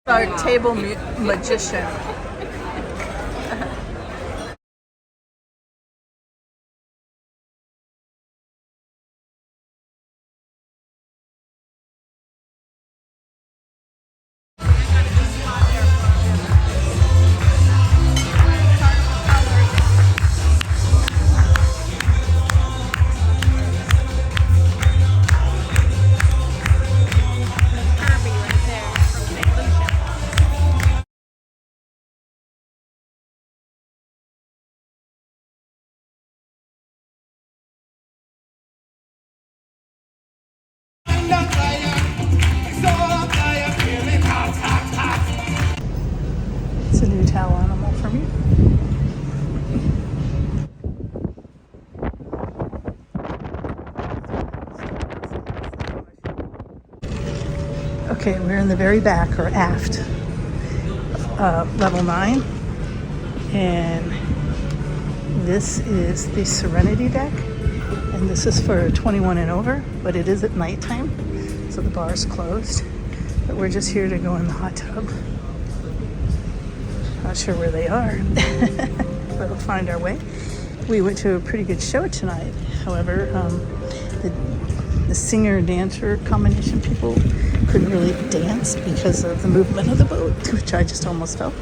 Our table magician. It's a new towel animal for me. Okay, we're in the very back or aft, level 9, and this is the Serenity deck, and this is for 21 and over, but it is at nighttime, so the bar is closed. But we're just here to go in the hot tub. Not sure where they are, but we'll find our way. We went to a pretty good show tonight. However, the singer-dancer combination people couldn't really dance because of the movement of the boat, which I just almost fell.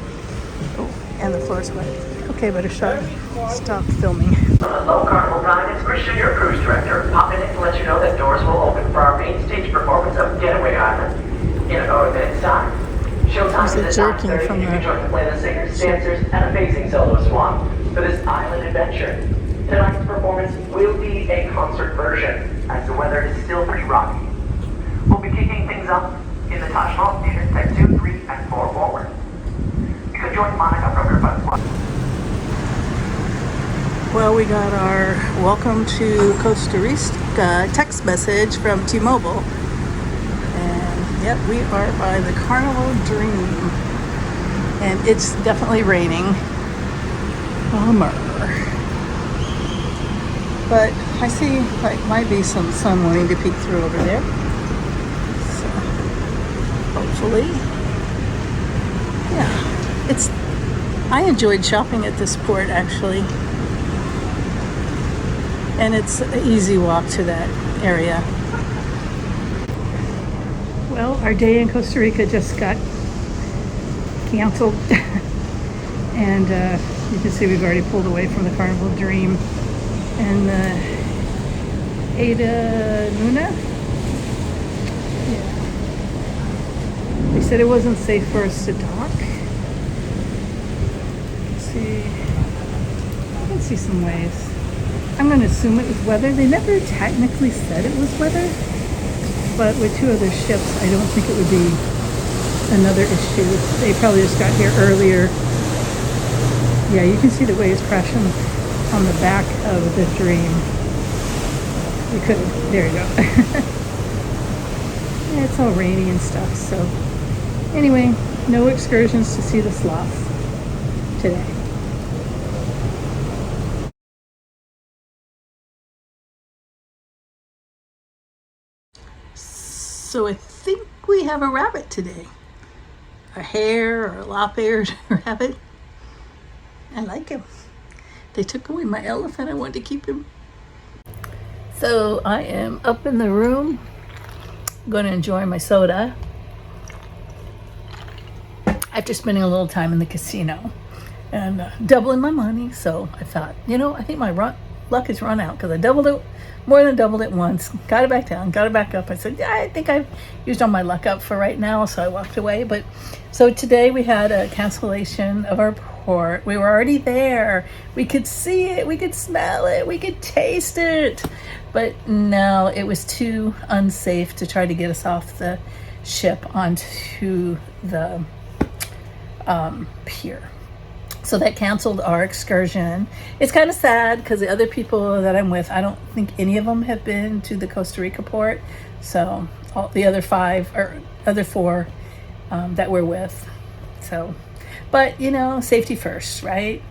Oh, and the floor's wet. Okay, better stop filming. Hello, Carnival Ride. It's Christian, your cruise director. Popping in to let you know that doors will open for our main stage performance of Getaway Island in about a minute's time. Showtime is at 9:30. You can join the play the singers, dancers, and a phasing solo swan for this island adventure. Tonight's performance will be a concert version, as the weather is still pretty rocky. We'll be kicking things up in the Taj Mahal Theater, Set 2, 3, and 4 forward. You can join Monica from her fun squad. Well, we got our welcome to Costa Rica text message from T-Mobile. And yep, we are by the Carnival Dream. And it's definitely raining. Bummer. But I see like might be some sun wanting to peek through over there. So hopefully. Yeah. I enjoyed shopping at this port actually. And it's an easy walk to that area. Well, our day in Costa Rica just got canceled. And you can see we've already pulled away from the Carnival Dream. And Ada Luna? Yeah. They said it wasn't safe for us to dock. Let's see. I can see some ways. I'm going to assume it was weather. They never technically said it was weather. But with 2 other ships, I don't think it would be another issue. They probably just got here earlier. Yeah, you can see the waves crashing on the back of the Dream. You could, there you go. Yeah, it's all rainy and stuff, so. Anyway, no excursions to see the sloths today. So I think we have a rabbit today. A hare or a lop-eared rabbit. I like him. They took away my elephant. I wanted to keep him. So I am up in the room. I'm going to enjoy my soda. After spending a little time in the casino and doubling my money. So I thought, I think my luck has run out because I doubled it, more than doubled it once. Got it back down, got it back up. I said, yeah, I think I've used all my luck up for right now. So I walked away. But so today we had a cancellation of our port. We were already there. We could see it. We could smell it. We could taste it. But no, it was too unsafe to try to get us off the ship onto the pier. So that canceled our excursion. It's kind of sad because the other people that I'm with, I don't think any of them have been to the Costa Rica port. So all the other 4 that we're with. So, but safety first, right?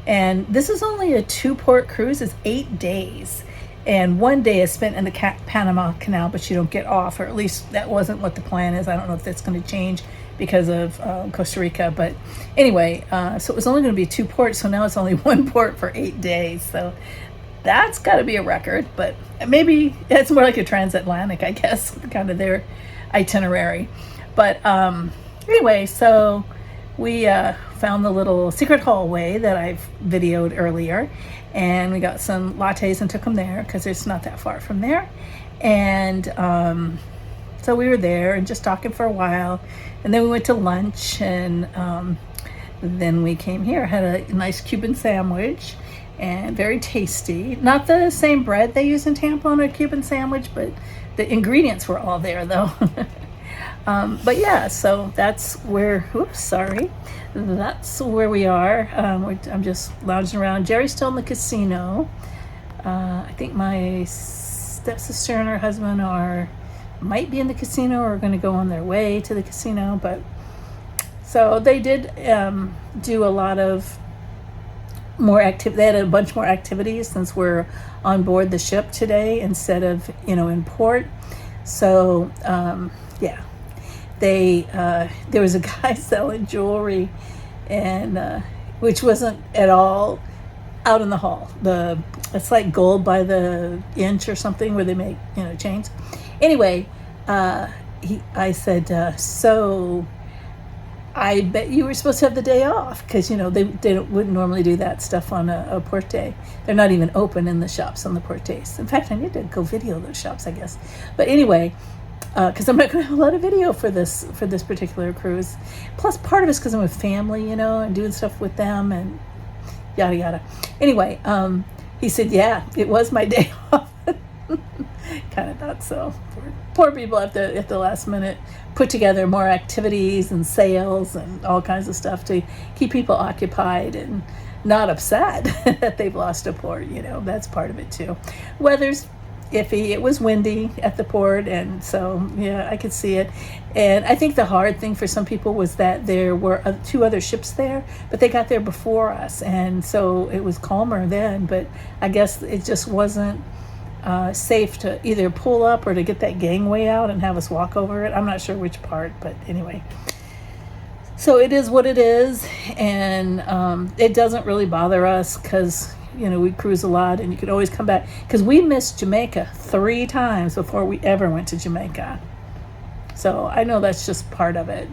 And this is only a 2-port cruise. It's 8 days. And one day is spent in the Panama Canal, but you don't get off, or at least that wasn't what the plan is. I don't know if that's going to change because of Costa Rica. But anyway, so it was only going to be 2 ports. So now it's only 1 port for 8 days. So that's got to be a record. But maybe it's more like a transatlantic, I guess, kind of their itinerary. But anyway, so we found the little secret hallway that I've videoed earlier, and we got some lattes and took them there because it's not that far from there. And so we were there and just talking for a while, and then we went to lunch, and then we came here, had a nice Cuban sandwich, and very tasty. Not the same bread they use in Tampa on a Cuban sandwich, but the ingredients were all there though. But yeah, so that's where, that's where we are. I'm just lounging around. Jerry's still in the casino. I think my stepsister and her husband might be in the casino or are going to go on their way to the casino. But so they did do a lot of more activity. They had a bunch more activities since we're on board the ship today instead of, in port. So yeah. There was a guy selling jewelry, and which wasn't at all out in the hall. It's like gold by the inch or something where they make chains. Anyway, I said, so I bet you were supposed to have the day off because they wouldn't normally do that stuff on a port day. They're not even open in the shops on the port days. In fact, I need to go video those shops, I guess. But anyway. Because I'm not going to have a lot of video for this particular cruise. Plus, part of it's because I'm with family, and doing stuff with them and yada yada. Anyway, he said, "Yeah, it was my day off." Kind of thought so. Poor people at the last minute put together more activities and sales and all kinds of stuff to keep people occupied and not upset that they've lost a port. That's part of it too. Weather's iffy. It was windy at the port, and so yeah, I could see it. And I think the hard thing for some people was that there were 2 other ships there, but they got there before us, and so it was calmer then. But I guess it just wasn't safe to either pull up or to get that gangway out and have us walk over it. I'm not sure which part, but anyway. So it is what it is, and it doesn't really bother us because we cruise a lot, and you could always come back, because we missed Jamaica 3 times before we ever went to Jamaica. So I know that's just part of it,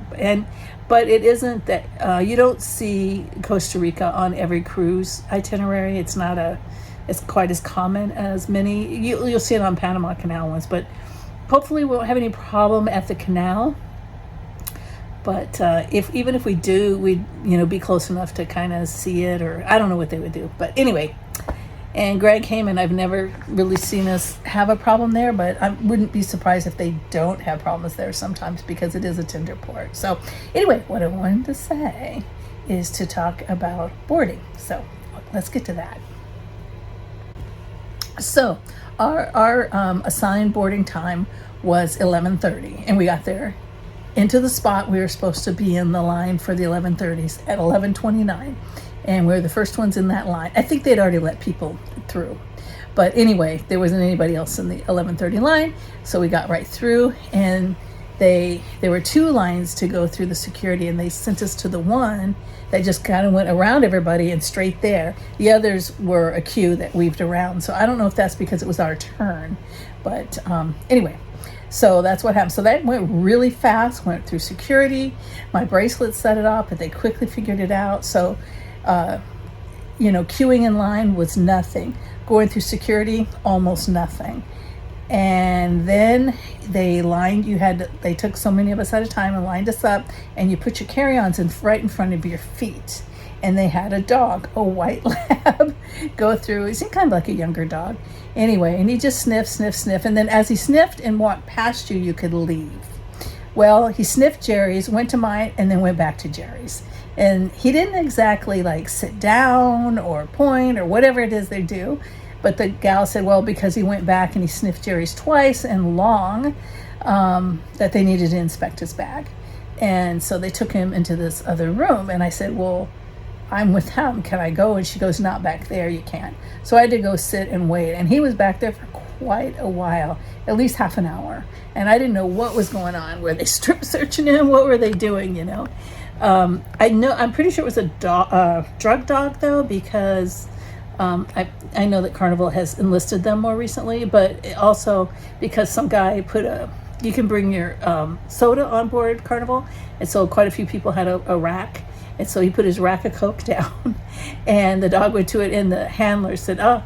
but it isn't that you don't see Costa Rica on every cruise itinerary. It's quite as common as many. You'll see it on Panama Canal ones, but hopefully we won't have any problem at the canal. But even if we do, we'd be close enough to kind of see it, or I don't know what they would do. But anyway, and Greg Heyman, I've never really seen us have a problem there, but I wouldn't be surprised if they don't have problems there sometimes because it is a tender port. So anyway, what I wanted to say is to talk about boarding. So let's get to that. So our assigned boarding time was 11:30, and we got there into the spot we were supposed to be in the line for the 11:30s at 11:29, and we were the first ones in that line. I think they'd already let people through, but anyway, there wasn't anybody else in the 11:30 line, so we got right through. And there were 2 lines to go through the security, and they sent us to the one that just kind of went around everybody and straight there. The others were a queue that weaved around, so I don't know if that's because it was our turn, but anyway. So that's what happened. So that went really fast, went through security. My bracelet set it up, but they quickly figured it out. So, queuing in line was nothing. Going through security, almost nothing. And then they took so many of us at a time and lined us up, and you put your carry-ons right in front of your feet. And they had a dog, a white lab, go through. He seemed kind of like a younger dog. Anyway, and he just sniffed. And then as he sniffed and walked past you, you could leave. Well, he sniffed Jerry's, went to mine, and then went back to Jerry's. And he didn't exactly sit down or point or whatever it is they do. But the gal said, well, because he went back and he sniffed Jerry's twice and long, that they needed to inspect his bag. And so they took him into this other room. And I said, well, I'm with him. Can I go? And she goes, not back there. You can't. So I had to go sit and wait. And he was back there for quite a while, at least half an hour. And I didn't know what was going on. Were they strip searching him? What were they doing, you know? I'm pretty sure it was a drug dog, though, because I know that Carnival has enlisted them more recently, but also because some guy you can bring your soda on board Carnival, and so quite a few people had a rack, and so he put his rack of Coke down, and the dog went to it, and the handler said, "Oh,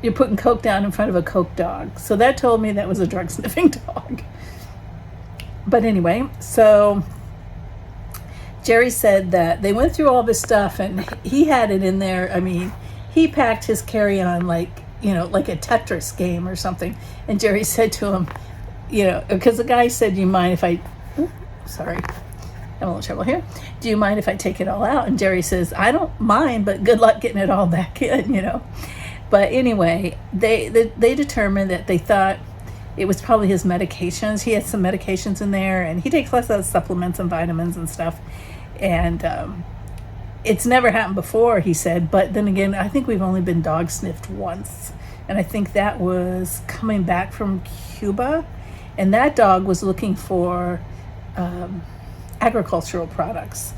you're putting Coke down in front of a Coke dog." So that told me that was a drug sniffing dog. But anyway, so Jerry said that they went through all this stuff, and he had it in there. I mean, he packed his carry-on like a Tetris game or something. And Jerry said to him, because the guy said, "Do you mind if I?" Sorry, I'm a little trouble here. "Do you mind if I take it all out?" And Jerry says, "I don't mind, but good luck getting it all back in." But anyway, they determined that they thought it was probably his medications. He had some medications in there, and he takes lots of supplements and vitamins and stuff. And it's never happened before, he said. But then again, I think we've only been dog sniffed once. And I think that was coming back from Cuba. And that dog was looking for agricultural products.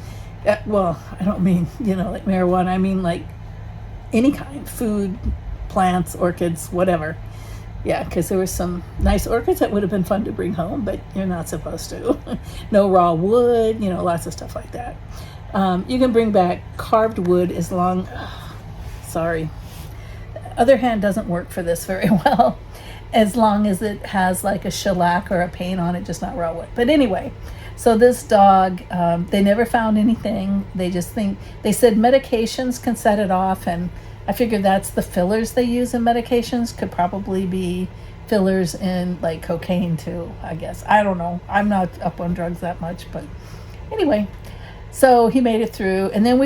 Well, I don't mean, like marijuana. I mean like any kind, food, plants, orchids, whatever. Yeah, because there were some nice orchids that would have been fun to bring home, but you're not supposed to. No raw wood, lots of stuff like that. You can bring back carved wood as long... sorry. Other hand doesn't work for this very well, as long as it has like a shellac or a paint on it, just not raw wood. But anyway, so this dog, they never found anything. They said medications can set it off, and I figured that's the fillers they use in medications. Could probably be fillers in like cocaine too, I guess. I don't know. I'm not up on drugs that much, but anyway. So he made it through, and then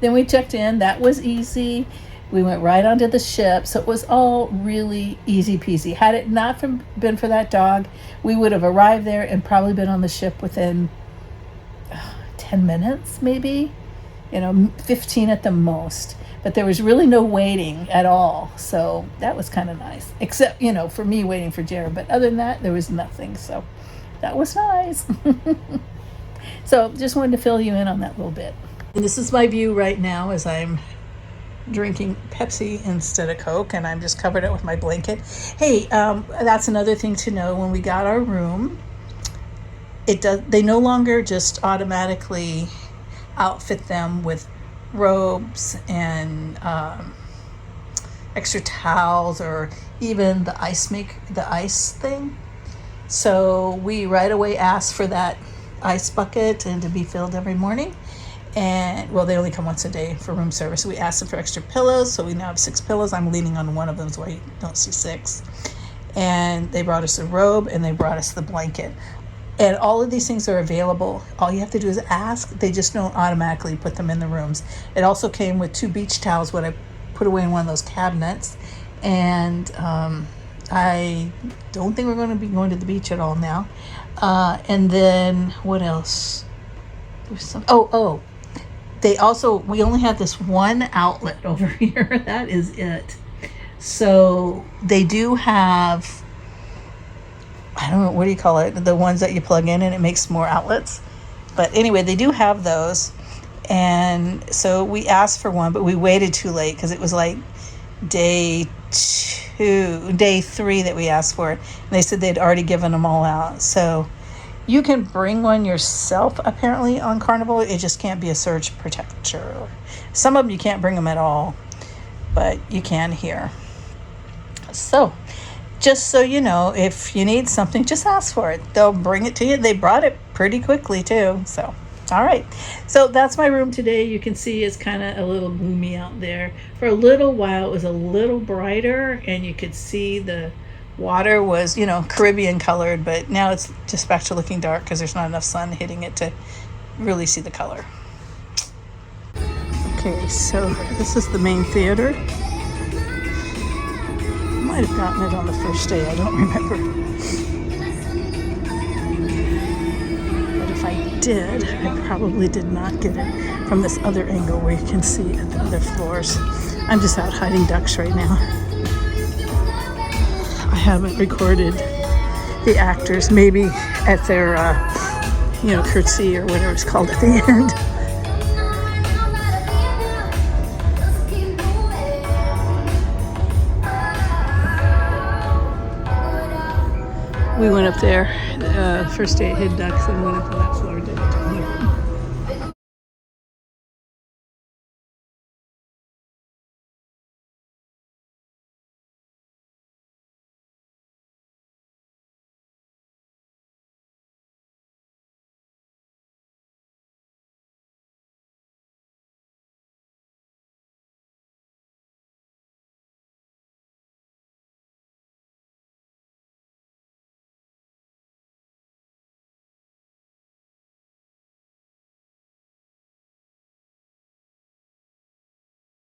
then we checked in. That was easy. We went right onto the ship, so it was all really easy peasy. Had it not been for that dog, we would have arrived there and probably been on the ship within 10 minutes, maybe, 15 at the most. But there was really no waiting at all, so that was kind of nice. Except, for me waiting for Jared. But other than that, there was nothing, so that was nice. So just wanted to fill you in on that little bit. And this is my view right now as I'm drinking Pepsi instead of Coke, and I'm just covered it with my blanket. Hey, that's another thing to know. When we got our room, they no longer just automatically outfit them with robes and extra towels, or even the ice thing. So we right away asked for that ice bucket and to be filled every morning. And well, they only come once a day for room service. So we asked them for extra pillows, so we now have 6 pillows. I'm leaning on one of them, so I don't see 6. And they brought us a robe, and they brought us the blanket. And all of these things are available. All you have to do is ask. They just don't automatically put them in the rooms. It also came with 2 beach towels, what I put away in one of those cabinets. And I don't think we're going to be going to the beach at all now. And then what else? There's some. We only have this one outlet over here. That is it. So they do have, I don't know, what do you call it? The ones that you plug in and it makes more outlets. But anyway, they do have those. And so we asked for one, but we waited too late because it was like day 3 that we asked for it. And they said they'd already given them all out. So you can bring one yourself, apparently, on Carnival. It just can't be a surge protector. Some of them you can't bring them at all, but you can here. So, just so you know, if you need something, just ask for it. They'll bring it to you. They brought it pretty quickly, too. So, all right. So, that's my room today. You can see it's kind of a little gloomy out there. For a little while, it was a little brighter, and you could see the water was, Caribbean colored, but now it's just back to looking dark because there's not enough sun hitting it to really see the color. Okay, so this is the main theater. I might have gotten it on the first day, I don't remember. But if I did, I probably did not get it from this other angle where you can see at the other floors. I'm just out hiding ducks right now. I haven't recorded the actors, maybe at their, curtsy or whatever it's called at the end. We went up there, first day at Hid Ducks and went up on that floor.